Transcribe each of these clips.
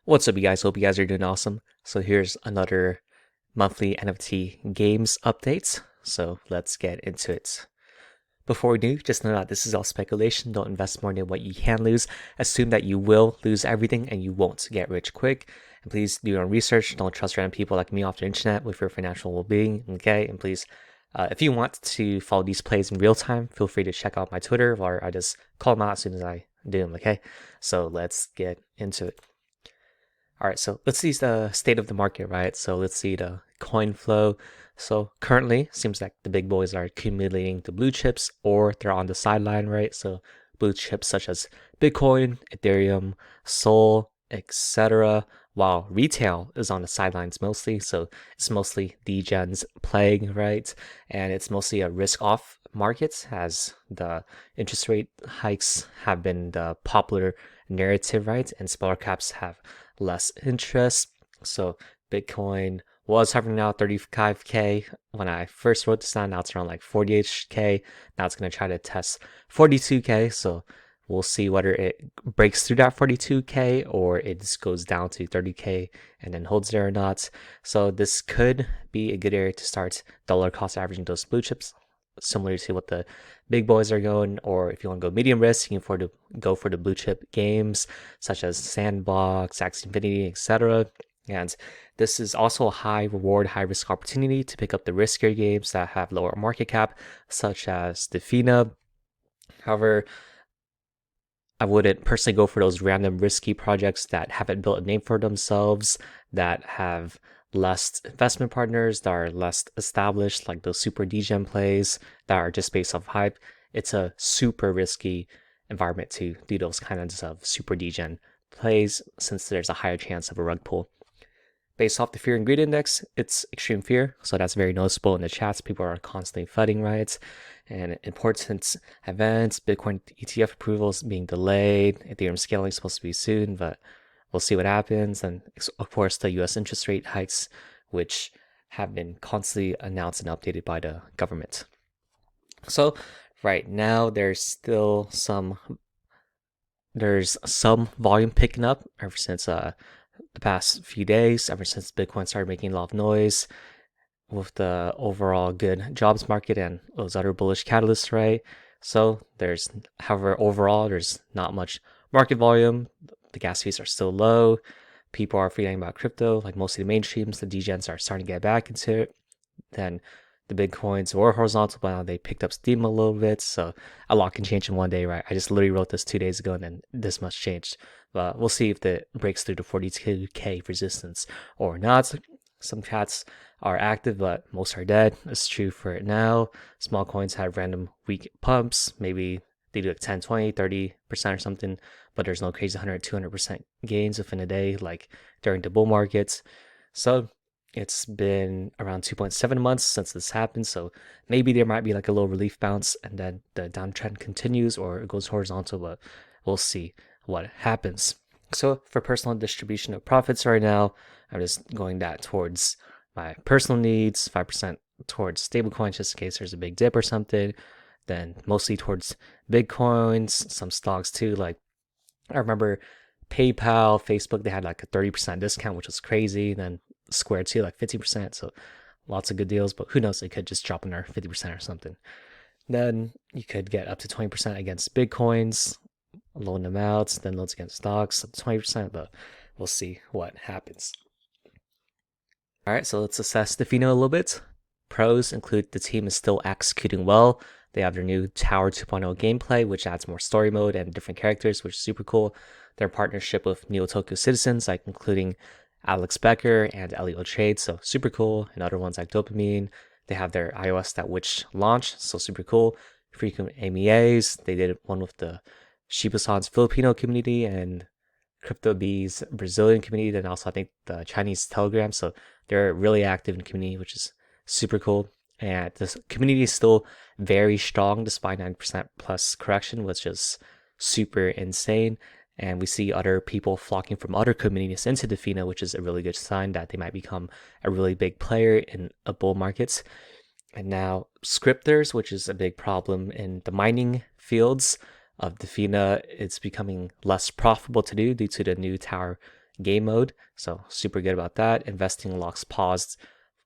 What's up, you guys? Hope you guys are doing awesome. So here's another monthly NFT games update. So let's get into it. Before we do, just know that this is all speculation. Don't invest more than what you can lose. Assume that you will lose everything and you won't get rich quick. And please do your own research. Don't trust random people like me off the internet with your financial well-being. Okay, and please, if you want to follow these plays in real time, feel free to check out my Twitter, or I just call them out as soon as I do them. Okay, so let's get into it. All right, so let's see the state of the market, right? So let's see the coin flow. So currently, seems like the big boys are accumulating the blue chips, or they're on the sideline, right? So blue chips such as Bitcoin, Ethereum, Sol, etc. While retail is on the sidelines mostly. So it's mostly degens playing, right? And it's mostly a risk-off market, as the interest rate hikes have been the popular narrative, right? And smaller caps have less interest. So Bitcoin was hovering now 35k when I first wrote this down. Now it's around like 48k. Now it's going to try to test 42k. So we'll see whether it breaks through that 42k or it just goes down to 30k and then holds there or not. So this could be a good area to start dollar cost averaging those blue chips, similar to what the big boys are going. Or if you want to go medium risk, you can go for the blue chip games such as Sandbox, Axie Infinity, etc. And this is also a high reward, high risk opportunity to pick up the riskier games that have lower market cap, such as Defina. However, I wouldn't personally go for those random risky projects that haven't built a name for themselves, that have less investment partners, that are less established, like those super degen plays that are just based off hype. It's a super risky environment to do those kinds of super degen plays, since there's a higher chance of a rug pull. Based off the fear and greed index, it's extreme fear, so that's very noticeable in the chats. People are constantly fighting riots and important events. Bitcoin ETF approvals being delayed. Ethereum scaling is supposed to be soon, but we'll see what happens. And of course, the US interest rate hikes, which have been constantly announced and updated by the government. So right now, there's some volume picking up ever since the past few days, ever since Bitcoin started making a lot of noise with the overall good jobs market and those other bullish catalysts, right? So however, overall, there's not much market volume. The gas fees are still low. People are forgetting about crypto, like most of the mainstreams. The degens are starting to get back into it. Then the big coins were horizontal, but now they picked up steam a little bit. So a lot can change in one day, right? I just literally wrote this 2 days ago, and then this much changed. But we'll see if it breaks through the 42k resistance or not. Some chats are active, but most are dead. It's true for it now. Small coins have random weak pumps. Maybe they do like 10, 20, 30% or something, but there's no crazy 100, 200% gains within a day, like during the bull markets. So it's been around 2.7 months since this happened, so maybe there might be like a little relief bounce and then the downtrend continues or it goes horizontal, but we'll see what happens. So for personal distribution of profits right now, I'm just going that towards my personal needs, 5% towards stablecoins just in case there's a big dip or something, then mostly towards Bitcoins, some stocks too. Like I remember PayPal, Facebook, they had like a 30% discount, which was crazy. Then Square too, like 50%. So lots of good deals, but who knows? They could just drop another 50% or something. Then you could get up to 20% against Bitcoins, loan amounts, then loans against stocks, up to 20%, but we'll see what happens. All right, so let's assess Defina a little bit. Pros include the team is still executing well. They have their new Tower 2.0 gameplay, which adds more story mode and different characters, which is super cool. Their partnership with Neo-Tokyo citizens, like including Alex Becker and Elliot Trade, so super cool. And other ones like Dopamine. They have their iOS that which launched, so super cool. Frequent MEAs. They did one with the Shiba-san's Filipino community and CryptoBee's Brazilian community, and also I think the Chinese Telegram. So they're really active in the community, which is super cool. And this community is still very strong despite 9% plus correction, which is super insane. And we see other people flocking from other communities into Defina, which is a really good sign that they might become a really big player in a bull market. And now scripters, which is a big problem in the mining fields of Defina, it's becoming less profitable to do due to the new Tower game mode. So super good about that. Investing locks paused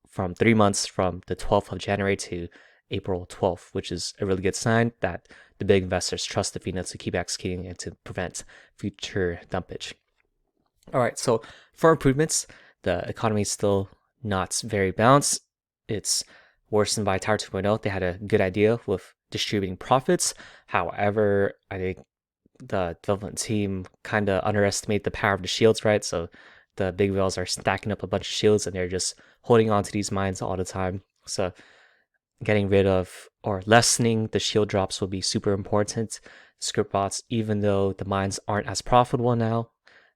from 3 months from the 12th of January to April 12th, which is a really good sign that the big investors trust Defina to keep executing and to prevent future dumpage. All right, so for improvements, the economy is still not very balanced. It's worsened by Tower 2.0. They had a good idea with distributing profits. However, I think the development team kind of underestimate the power of the shields, right? So the big whales are stacking up a bunch of shields and they're just holding on to these mines all the time. So getting rid of or lessening the shield drops will be super important. Script bots, even though the mines aren't as profitable now,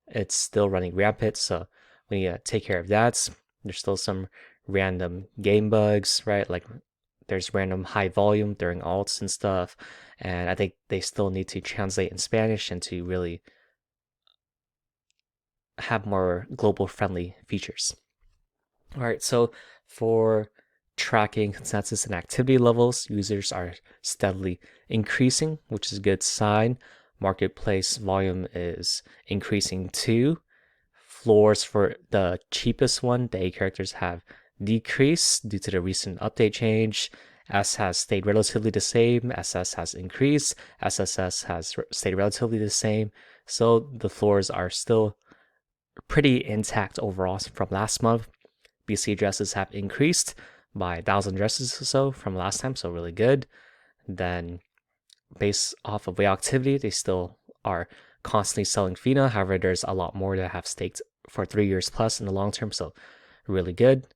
it's still running rampant. So we need to take care of that. There's still some random game bugs, right? Like there's random high volume during alts and stuff. And I think they still need to translate in Spanish and to really have more global friendly features. All right, so for tracking consensus and activity levels, users are steadily increasing, which is a good sign. Marketplace volume is increasing too. Floors for the cheapest one, the A characters, have decreased due to the recent update change. S has stayed relatively the same. SS has increased. SSS has stayed relatively the same. So the floors are still pretty intact overall from last month. BC addresses have increased by 1,000 addresses or so from last time, so really good. Then based off of whale activity, they still are constantly selling FINA. However, there's a lot more that have staked for 3 years plus in the long term, so really good.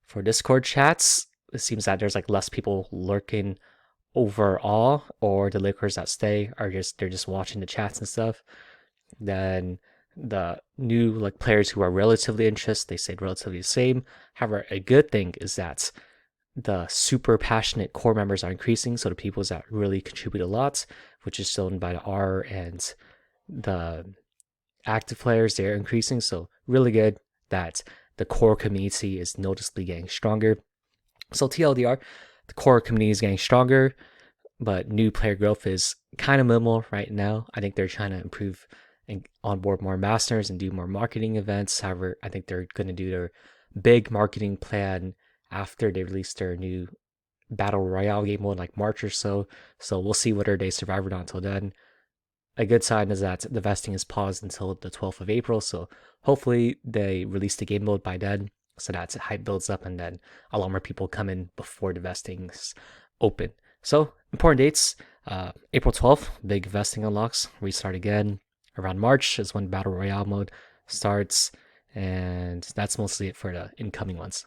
For Discord chats, it seems that there's like less people lurking overall, or the lurkers that stay are just watching the chats and stuff. Then the new like players who are relatively interested, they stayed relatively the same. However, a good thing is that the super passionate core members are increasing, so the people that really contribute a lot, which is shown by the R, and the active players, they're increasing. So really good that the core community is noticeably getting stronger. So TLDR, the core community is getting stronger, but new player growth is kind of minimal right now. I think they're trying to improve and onboard more ambassadors and do more marketing events. However, I think they're going to do their big marketing plan after they release their new battle royale game mode, like March or so. So we'll see whether they survive or not until then. A good sign is that the vesting is paused until the 12th of April. So hopefully they release the game mode by then, so that hype builds up and then a lot more people come in before the vestings open. So important dates: April 12th, big vesting unlocks, restart again. Around March is when battle royale mode starts, and that's mostly it for the incoming ones.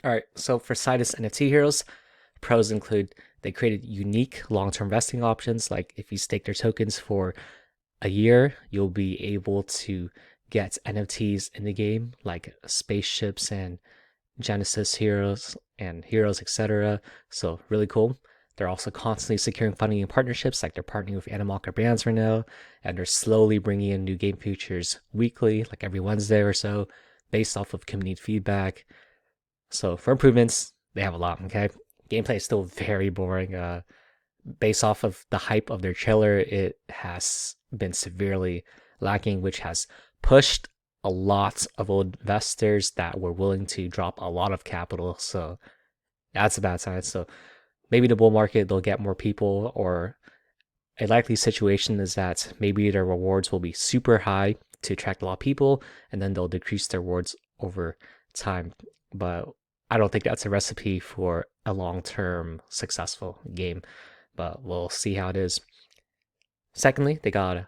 All right, so for Sidus NFT heroes, pros include they created unique long-term vesting options. Like if you stake their tokens for a year, you'll be able to get NFTs in the game, like spaceships and Genesis heroes and heroes, etc. So really cool. They're also constantly securing funding and partnerships, like they're partnering with Animalk or Brands right now, and they're slowly bringing in new game features weekly, like every Wednesday or so, based off of community feedback. So for improvements, they have a lot, okay? Gameplay is still very boring. Based off of the hype of their trailer, it has been severely lacking, which has pushed a lot of old investors that were willing to drop a lot of capital. So that's a bad sign. So maybe the bull market, they'll get more people, or a likely situation is that maybe their rewards will be super high to attract a lot of people, and then they'll decrease their rewards over time. But I don't think that's a recipe for a long-term successful game, but we'll see how it is. Secondly, they gotta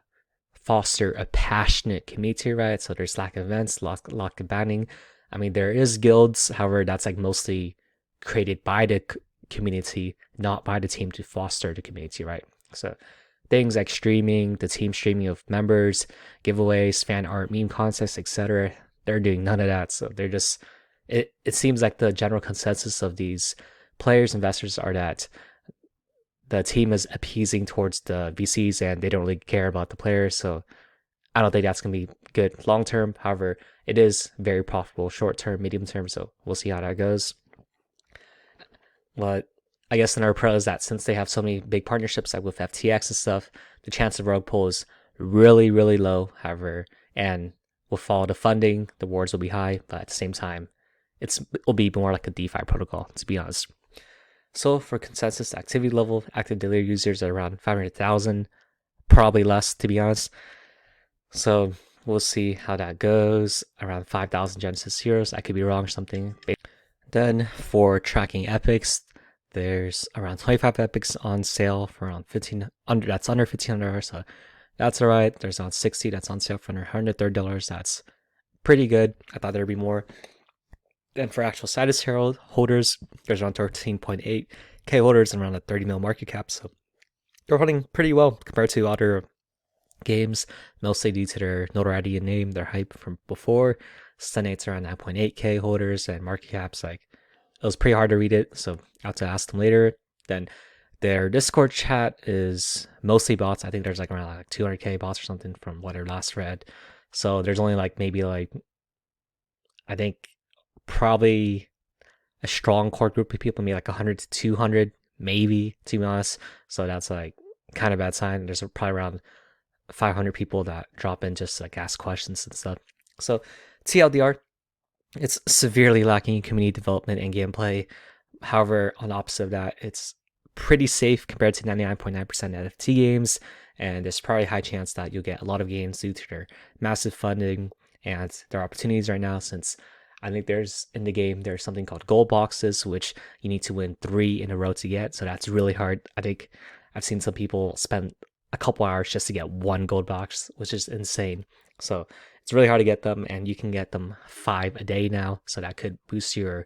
foster a passionate community, right? So there's lack of events, lack of banning. I mean, there is guilds, however, that's like mostly created by the community, not by the team to foster the community, right? So things like streaming, the team streaming of members, giveaways, fan art, meme contests, etc., they're doing none of that. So they're just, it seems like the general consensus of these players, investors, are that the team is appeasing towards the VCs and they don't really care about the players. So I don't think that's going to be good long term. However, it is very profitable short term, medium term. So we'll see how that goes. But I guess another pro is that since they have so many big partnerships, like with FTX and stuff, the chance of rogue pull is really, really low. However, and will follow the funding, the rewards will be high, but at the same time, it'll be more like a DeFi protocol, to be honest. So for consensus activity level, active daily users are around 500,000, probably less, to be honest. So we'll see how that goes. Around 5,000 Genesis heroes. I could be wrong or something. Then for tracking epics, there's around 25 epics on sale for around 1,500. That's under $1,500, so that's all right. There's around 60 that's on sale for under $130. That's pretty good. I thought there'd be more. Then for actual Sidus hero holders, there's around 13.8k holders and around a 30 mil market cap. So they're holding pretty well compared to other games, mostly due to their notoriety and name, their hype from before. Stunate's around 9.8k holders and market caps, like, it was pretty hard to read it, so I'll have to ask them later. Then their Discord chat is mostly bots. I think there's like around like 200k bots or something from what I last read. So there's only like maybe like, I think probably a strong core group of people, maybe like 100 to 200, maybe, to be honest. So that's like kind of bad sign. There's probably around 500 people that drop in just to like ask questions and stuff. So TLDR, it's severely lacking in community development and gameplay. However, on the opposite of that, it's pretty safe compared to 99.9% NFT games, and there's probably a high chance that you'll get a lot of games due to their massive funding and their opportunities right now, since I think there's something called gold boxes, which you need to win 3 in a row to get. So that's really hard. I think I've seen some people spend a couple hours just to get 1 gold box, which is insane. So it's really hard to get them, and you can get them 5 a day now. So that could boost your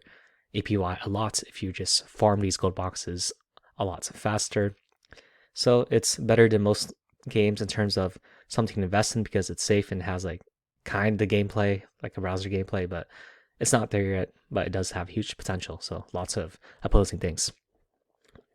APY a lot if you just farm these gold boxes a lot faster. So it's better than most games in terms of something to invest in because it's safe and has like kind of gameplay, like a browser gameplay, but it's not there yet, but it does have huge potential. So lots of opposing things.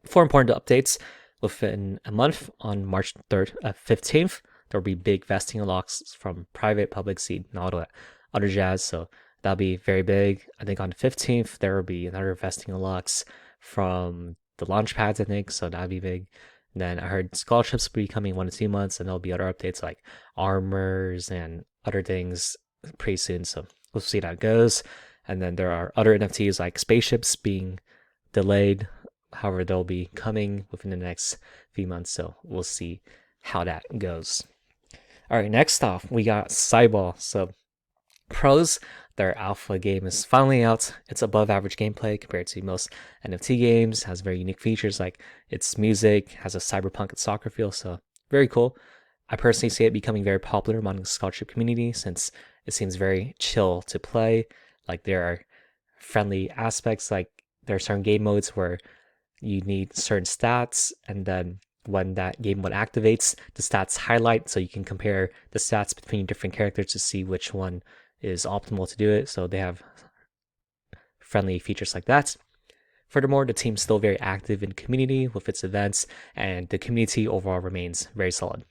4 important updates. Within a month, on March 15th, there will be big vesting unlocks from private, public, seed, and all that other jazz. So that'll be very big. I think on the 15th, there will be another vesting unlocks from the launch pads, I think. So that'll be big. And then I heard scholarships will be coming 1 to 2 months, and there'll be other updates like armors and other things pretty soon. So we'll see how it goes. And then there are other NFTs like spaceships being delayed. However, they'll be coming within the next few months. So we'll see how that goes. All right, next off, we got Cyball. So pros, their alpha game is finally out. It's above average gameplay compared to most NFT games. Has very unique features like its music, has a cyberpunk and soccer feel. So very cool. I personally see it becoming very popular among the scholarship community since it seems very chill to play. Like there are friendly aspects, like there are certain game modes where you need certain stats, and then when that game mode activates, the stats highlight so you can compare the stats between different characters to see which one is optimal to do it. So they have friendly features like that. Furthermore, the team's still very active in the community with its events, and the community overall remains very solid.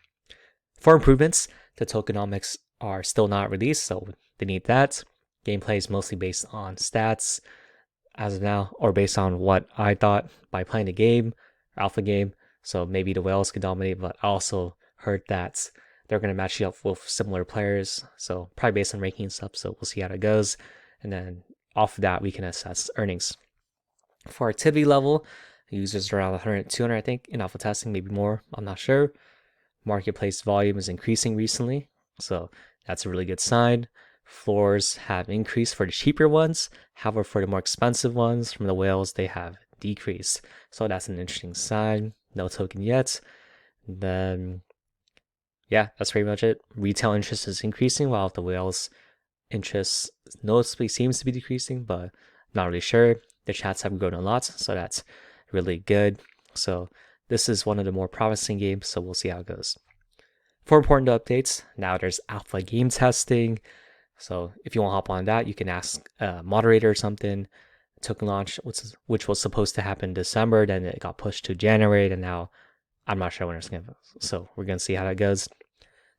For improvements, the tokenomics are still not released, so they need that. Gameplay is mostly based on stats as of now, or based on what I thought by playing the game, alpha game. So maybe the whales could dominate, but I also heard that they're going to match you up with similar players. So probably based on ranking and stuff. So we'll see how that goes. And then off of that, we can assess earnings. For activity level, users are around 100, 200, I think, in alpha testing, maybe more. I'm not sure. Marketplace volume is increasing recently, so that's a really good sign. Floors have increased for the cheaper ones. However, for the more expensive ones from the whales, they have decreased. So that's an interesting sign. No token yet. Then, yeah, that's pretty much it. Retail interest is increasing while the whales' interest noticeably seems to be decreasing, but not really sure. The chats have grown a lot, so that's really good. So this is one of the more promising games, so we'll see how it goes. For important updates, now there's alpha game testing. So if you want to hop on that, you can ask a moderator or something. Token launch, which was supposed to happen December, then it got pushed to January, and now I'm not sure when it's going to. So we're going to see how that goes.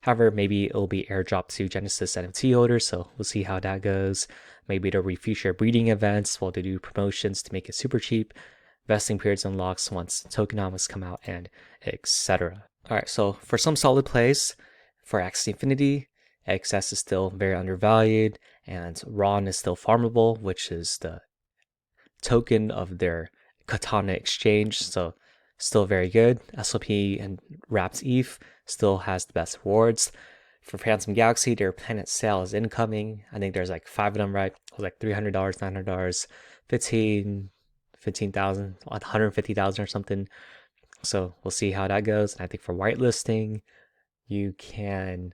However, maybe it'll be airdropped to Genesis NFT holders, so we'll see how that goes. Maybe they'll feature breeding events while they do promotions to make it super cheap. Vesting periods unlocks once tokenomics come out, and etc. All right, so for some solid plays for Axie Infinity, XS is still very undervalued, and RON is still farmable, which is the token of their Katana exchange, so still very good. SLP and Wrapped ETH still has the best rewards. For Phantom Galaxy, their planet sale is incoming. I think there's like 5 of them, right? It was like $300, $900, 15,000, 150,000 or something. So we'll see how that goes. And I think for whitelisting, you can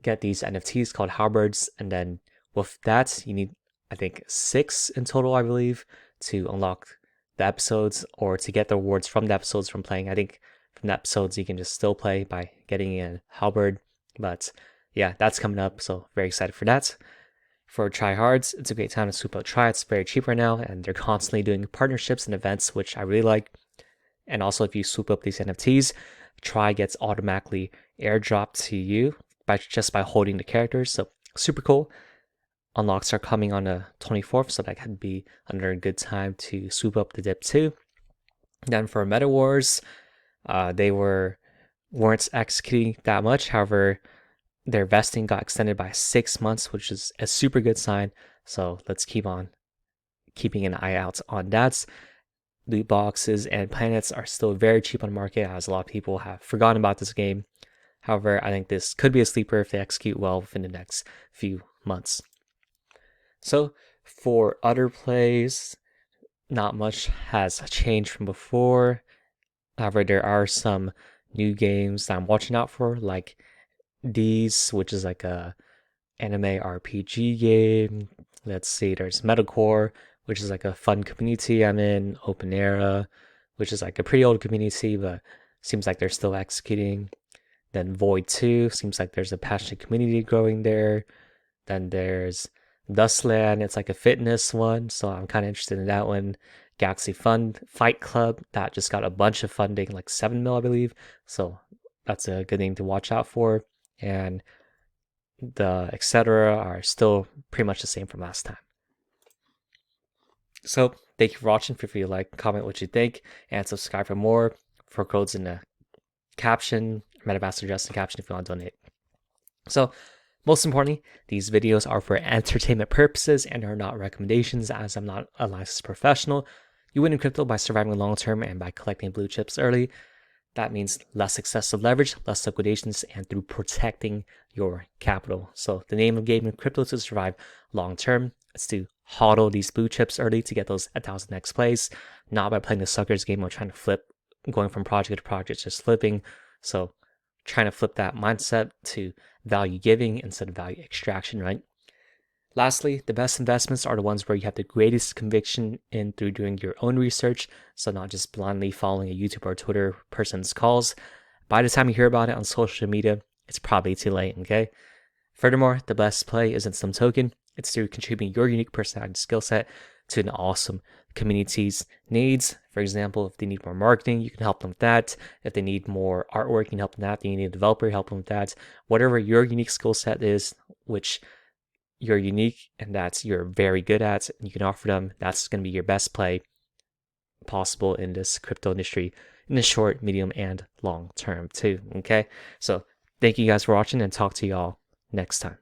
get these NFTs called halberds, and then with that, you need, I think, 6 in total, I believe, to unlock the episodes or to get the rewards from the episodes from playing. I think from the episodes, you can just still play by getting a halberd. But yeah, that's coming up, so very excited for that. For tryhards, it's a great time to swoop out Try. It's very cheap right now, and they're constantly doing partnerships and events, which I really like. And also, if you swoop up these NFTs, Try gets automatically airdropped to you just by holding the characters. So super cool. Unlocks are coming on the 24th, so that could be another good time to swoop up the dip too. Then for Meta Wars, they weren't executing that much. However, their vesting got extended by 6 months, which is a super good sign. So let's keep on keeping an eye out on that. Loot boxes and planets are still very cheap on the market, as a lot of people have forgotten about this game. However, I think this could be a sleeper if they execute well within the next few months. So for other plays, not much has changed from before. However, there are some new games that I'm watching out for, like these, which is like a anime RPG game. Let's see, there's Metalcore, which is like a fun community I'm in. Open Era, which is like a pretty old community, but seems like they're still executing. Then Void 2, seems like there's a passionate community growing there. Then there's Dustland, it's like a fitness one, so I'm kind of interested in that one. Galaxy Fund Fight Club, that just got a bunch of funding, like 7 mil, I believe. So that's a good thing to watch out for. And the etc. are still pretty much the same from last time. So thank you for watching. Feel free to like, comment what you think, and subscribe for more. For codes in the caption, MetaMask address in the caption if you want to donate. So most importantly, these videos are for entertainment purposes and are not recommendations, as I'm not a licensed professional. You win in crypto by surviving long term and by collecting blue chips early. That means less excessive leverage, less liquidations, and through protecting your capital. So the name of game in crypto is to survive long term. It's to hodl these blue chips early to get those 1000x plays, not by playing the suckers game or trying to flip, going from project to project, just flipping. So trying to flip that mindset to value giving instead of value extraction, right? Lastly, the best investments are the ones where you have the greatest conviction in through doing your own research, so not just blindly following a YouTube or Twitter person's calls. By the time you hear about it on social media, it's probably too late, okay? Furthermore, the best play isn't some token, it's through contributing your unique personality and skill set to an awesome community's needs. For example, if they need more marketing, you can help them with that. If they need more artwork, you can help them with that. If you need a developer, help them with that. Whatever your unique skill set is, which you're unique and that you're very good at, and you can offer them, that's going to be your best play possible in this crypto industry in the short, medium, and long term too, okay? So thank you guys for watching, and talk to y'all next time.